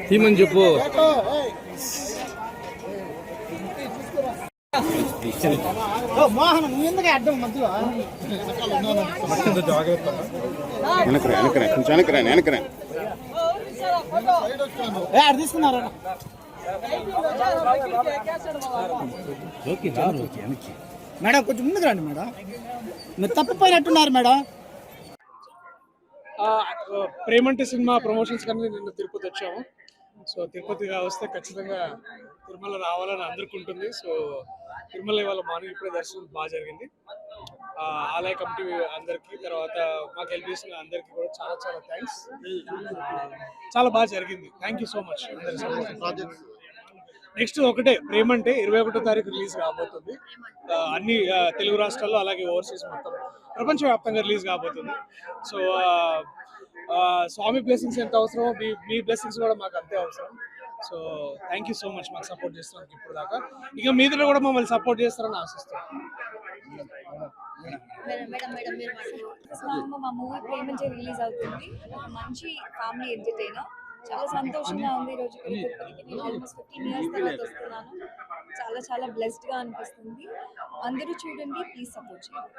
తీమని చెప్పు. తీసుకున్నారా మేడం? కొంచెం ముందుకు రండి మేడం, మీరు తప్పిపోయినట్టున్నారు మేడం. ప్రేమంటే సినిమా ప్రమోషన్స్ కానీ నిన్న తిరుపతి వచ్చాము. సో తిరుపతిగా వస్తే ఖచ్చితంగా తిరుమల రావాలని అందరికీ ఉంటుంది. సో తిరుమల ఇవాళ మార్నింగ్ ఇప్పుడే దర్శనం బాగా జరిగింది. ఆలయ కమిటీ అందరికీ, తర్వాత మాకు హెల్ప్ చేసిన అందరికీ కూడా చాలా చాలా థ్యాంక్స్. చాలా బాగా జరిగింది. Thank you so much. Next ఒకటే ప్రేమంటే 21వ తారీఖు రిలీజ్ కాబోతుంది. అన్ని తెలుగు రాష్ట్రాల్లో అలాగే ఓవర్సీస్ మొత్తం ప్రపంచవ్యాప్తంగా రిలీజ్ కాబోతుంది. సో స్వామి బ్లెస్సింగ్స్ ఎంత అవసరమో మీ బ్లెస్సింగ్స్ కూడా మాకు అంతే అవసరం. So thank you so much మాకు సపోర్ట్ చేస్తున్నారు ఇప్పుడు దాకా. ఇక మీద కూడా మమ్మల్ని సపోర్ట్ చేస్తారని ఆశిస్తున్నాను. మా మూవీ ప్రేమించే రిలీజ్ అవుతుంది. ఒక మంచి ఫ్యామిలీ ఎంటర్టైనర్. చాలా సంతోషంగా ఉంది ఈరోజు తిరుపతికి. నేను ఆల్మోస్ట్ 15 years తర్వాత వస్తున్నాను. చాలా చాలా బ్లెస్డ్గా అనిపిస్తుంది. అందరూ చూడండి, ప్లీజ్ సపోర్ట్ చేయండి.